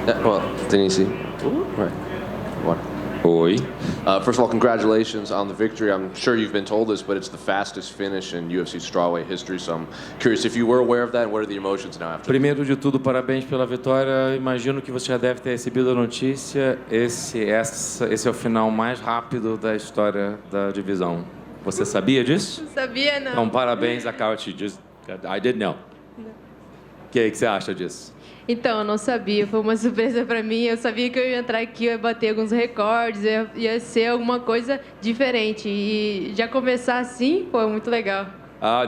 Well, Denise. Right. What? Oi. First of all, congratulations on the victory. I'm sure you've been told this, but it's the fastest finish in UFC Strawweight history. So I'm curious if you were aware of that, and what are the emotions now after? Primeiro de tudo, parabéns pela vitória. Imagino que você já deve ter recebido a notícia. Esse é o final mais rápido da história da divisão. Você sabia disso? Não sabia, não. Então, parabéns a Couch. I didn't know. O que você acha disso? Então, eu não sabia, foi uma surpresa para mim. Eu sabia que eu ia entrar aqui, eu ia bater alguns recordes, ia ser alguma coisa diferente. E já começar assim, foi muito legal.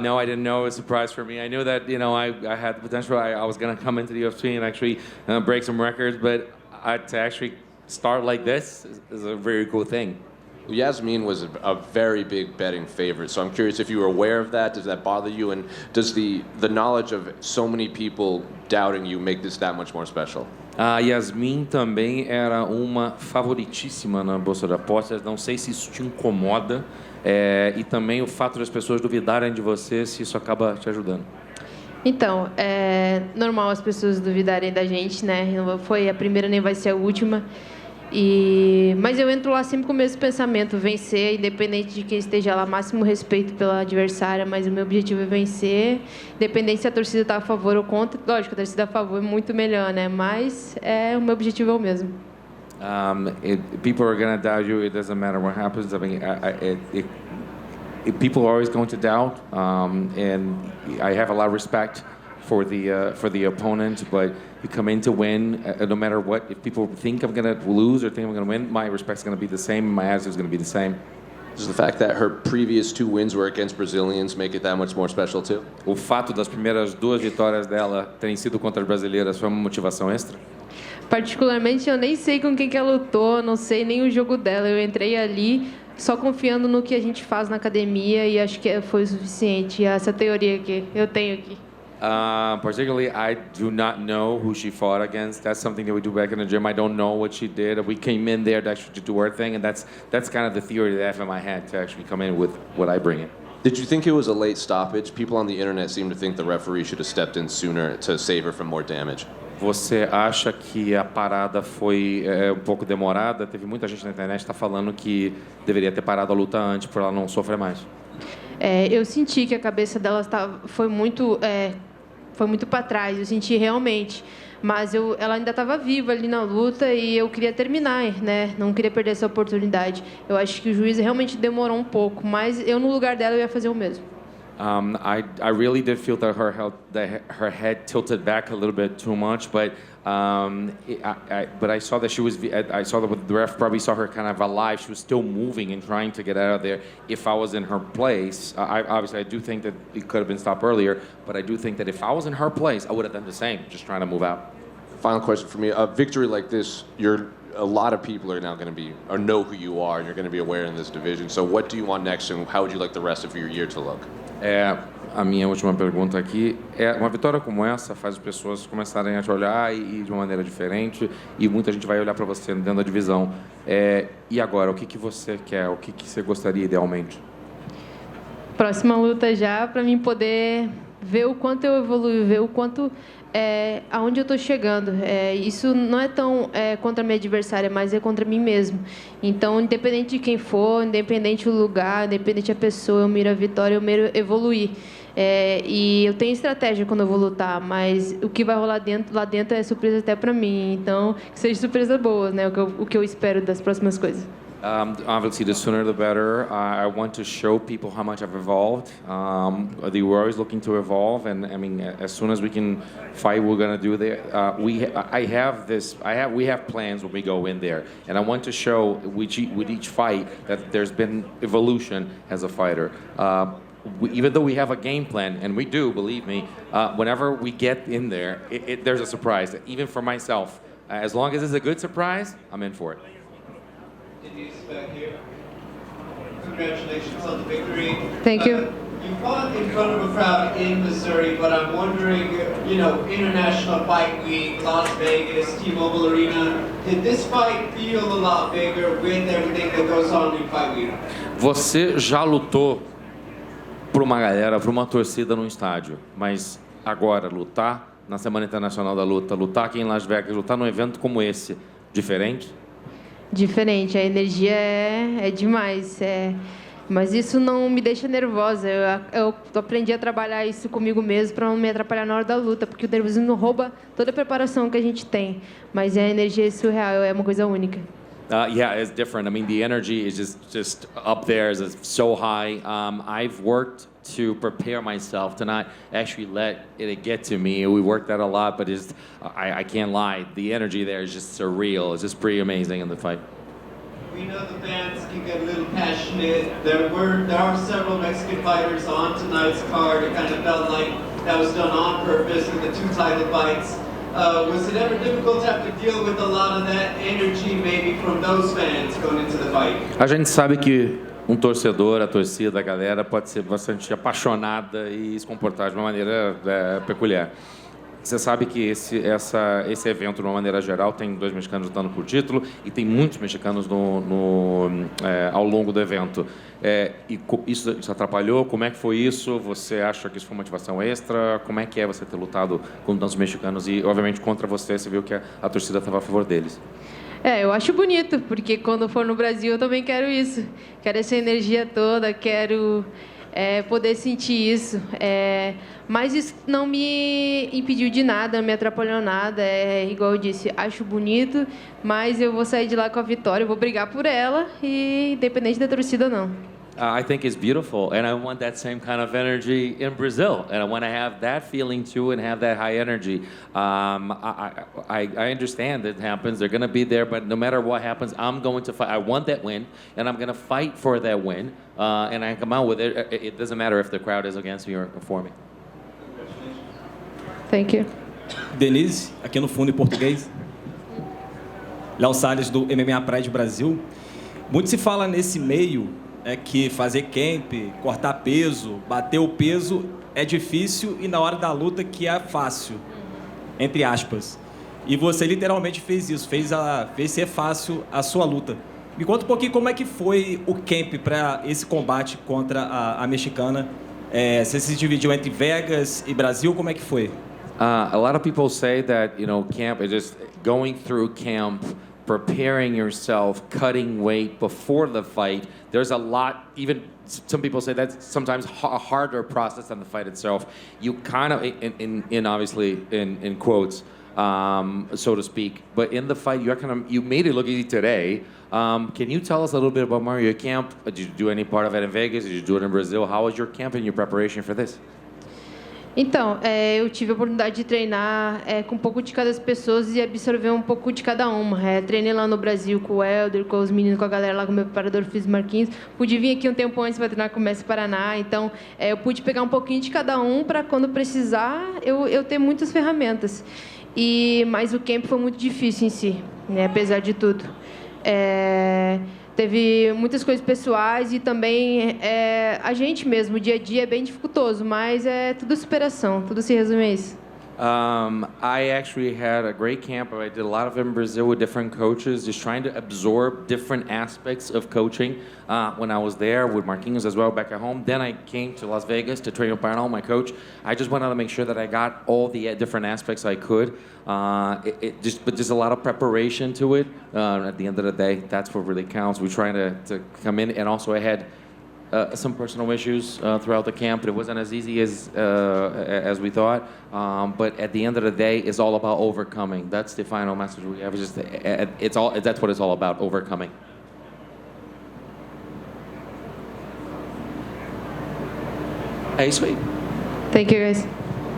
No, I didn't know. It was a surprise for me. I knew that, I had the potential. I was going to come into the UFC and actually break some records, but to actually start like this is a very cool thing. Yazmin was a very big betting favorite, so I'm curious if you were aware of that. Does that bother you? And does the knowledge of so many people doubting you make this that much more special? A Yazmin também era uma favoritíssima na Bolsa de Apostas. Não sei se isso te incomoda. E também o fato das pessoas duvidarem de você, se isso acaba te ajudando. Então, é normal as pessoas duvidarem da gente, né? Não foi a primeira nem vai ser a última. Mas eu entro lá sempre com o mesmo pensamento, vencer, independente de quem esteja lá, máximo respeito pela adversária, mas o meu objetivo é vencer, independente se a torcida está a favor ou contra. Lógico, a torcida a favor é muito melhor, né? Mas o meu objetivo é o mesmo. People are going to doubt you. It doesn't matter what happens. I mean, people are always going to doubt, and I have a lot of respect for the opponent, but you come in to win, no matter what. If people think I'm going to lose or think I'm going to win, my respect's going to be the same, my attitude's going to be the same. Does the fact that her previous 2 wins were against Brazilians make it that much more special too? O fato das primeiras 2 vitórias dela terem sido contra as brasileiras foi uma motivação extra? Particularmente, eu nem sei com quem que ela lutou, não sei nem o jogo dela. Eu entrei ali só confiando no que a gente faz na academia e acho que foi o suficiente. Essa teoria que eu tenho aqui. Particularly, I do not know who she fought against. That's something that we do back in the gym. I don't know what she did. We came in there to actually do our thing, and that's kind of the theory that I have in my head to actually come in with what I bring in. Did you think it was a late stoppage? People on the internet seem to think the referee should have stepped in sooner to save her from more damage. Você acha que a parada foi um pouco demorada? Teve muita gente na internet que está falando que deveria ter parado a luta antes para ela não sofrer mais. Eu senti que a cabeça dela foi muito para trás. Eu senti realmente, mas ela ainda estava viva ali na luta e eu queria terminar, né? Não queria perder essa oportunidade. Eu acho que o juiz realmente demorou um pouco, mas eu no lugar dela eu ia fazer o mesmo. I really did feel that her head tilted back a little bit too much, but I saw that I saw that the ref probably saw her kind of alive. She was still moving and trying to get out of there. If I was in her place, obviously I do think that it could have been stopped earlier, but I do think that if I was in her place, I would have done the same, just trying to move out. Final question for me: a victory like this, a lot of people are now going to be or know who you are, and you're going to be aware in this division. So, what do you want next, and how would you like the rest of your year to look? A minha última pergunta aqui uma vitória como essa faz as pessoas começarem a te olhar e de uma maneira diferente e muita gente vai olhar para você dentro da divisão. E agora, o que você quer? O que você gostaria idealmente? Próxima luta já, para mim poder ver o quanto eu evoluo, ver o quanto aonde eu estou chegando. Isso não é tão contra a minha adversária, mas é contra mim mesmo. Então, independente de quem for, independente do lugar, independente da pessoa, eu miro a vitória, eu miro evoluir. E eu tenho estratégia quando eu vou lutar, mas o que vai rolar lá dentro é surpresa até para mim. Então, que seja surpresa boa, né? O que eu espero das próximas coisas. Obviously, the sooner the better. I want to show people how much I've evolved. We're always looking to evolve, and I mean, as soon as we can fight, we're gonna do that. We have plans when we go in there, and I want to show with each fight that there's been evolution as a fighter. Even though we have a game plan, and we do, believe me, whenever we get in there, there's a surprise. Even for myself, as long as it's a good surprise, I'm in for it. Denise, back here. Congratulations on the victory. Thank you. You fought in front of a crowd in Missouri, but I'm wondering, International Fight Week, Las Vegas, T-Mobile Arena, did this fight feel a lot bigger with everything that goes on in Fight Week? Você já lutou para uma galera, para uma torcida no estádio, mas agora lutar na Semana Internacional da Luta? Lutar aqui em Las Vegas, lutar num evento como esse, diferente? Diferente, a energia é demais. Mas isso não me deixa nervosa. Eu aprendi a trabalhar isso comigo mesmo para não me atrapalhar na hora da luta, porque o nervosismo rouba toda a preparação que a gente tem. Mas a energia é surreal, é uma coisa única. Yeah, it's different. I mean, the energy is just up there. It's so high. I've worked to prepare myself to not actually let it get to me. We worked that a lot, but I can't lie. The energy there is just surreal. It's just pretty amazing in the fight. We know the fans can get a little passionate. There are several Mexican fighters on tonight's card. It kind of felt like that was done on purpose with the 2 title fights. Was it ever difficult to have to deal with a lot of that energy maybe from those fans going into the fight? A gente sabe que torcedor, a torcida, a galera pode ser bastante apaixonada e se comportar de uma maneira peculiar. Você sabe que esse evento, de uma maneira geral, tem 2 mexicanos lutando por título e tem muitos mexicanos ao longo do evento. Isso atrapalhou? Como é que foi isso? Você acha que isso foi motivação extra? Como é que você ter lutado com tantos mexicanos e, obviamente, contra você viu que a torcida estava a favor deles? Eu acho bonito, porque quando for no Brasil eu também quero isso. Quero essa energia toda, quero poder sentir isso. Mas isso não me impediu de nada, não me atrapalhou nada. Igual eu disse, acho bonito, mas eu vou sair de lá com a vitória, eu vou brigar por ela, e independente da torcida ou não. I think it's beautiful, and I want that same kind of energy in Brazil, and I want to have that feeling too, and have that high energy. I understand it happens; they're going to be there, but no matter what happens, I'm going to fight. I want that win, and I'm going to fight for that win, and I come out with it. It doesn't matter if the crowd is against me or for me. Thank you. Denise, aqui no fundo em português. Léo Salles, do MMA Pride Brasil. Muito se fala nesse meio que fazer camp, cortar peso, bater o peso é difícil e na hora da luta que é fácil, entre aspas. E você literalmente fez isso, fez ser fácil a sua luta. Me conta um pouquinho como é que foi o camp para esse combate contra a mexicana. Você se dividiu entre Vegas e Brasil, como é que foi? A lot of people say that, camp is just going through camp, preparing yourself, cutting weight before the fight. There's a lot, even some people say that's sometimes a harder process than the fight itself. You kind of, obviously in quotes, so to speak, but in the fight, you made it look easy today. Can you tell us a little bit about your camp? Did you do any part of it in Vegas? Did you do it in Brazil? How was your camp and your preparation for this? Então, eu tive a oportunidade de treinar com um pouco de cada pessoa e absorver um pouco de cada uma. Treinei lá no Brasil com o Helder, com os meninos, com a galera lá, com o meu preparador físico Marquinhos. Pude vir aqui um tempo antes para treinar com o Mestre Paraná. Então, eu pude pegar um pouquinho de cada um para, quando precisar, eu ter muitas ferramentas. Mas o camp foi muito difícil em si, apesar de tudo. Teve muitas coisas pessoais e também a gente mesmo, o dia a dia é bem dificultoso, mas é tudo superação, tudo se resume a isso. I actually had a great camp. I did a lot of it in Brazil with different coaches, just trying to absorb different aspects of coaching when I was there with Marquinhos as well back at home. Then I came to Las Vegas to train with Bernal, my coach. I just wanted to make sure that I got all the different aspects I could. But just a lot of preparation to it. At the end of the day, that's what really counts. We're trying to come in, and also I had some personal issues throughout the camp. It wasn't as easy as we thought. But at the end of the day, it's all about overcoming. That's the final message we have. That's what it's all about, overcoming. É isso aí. Thank you, guys.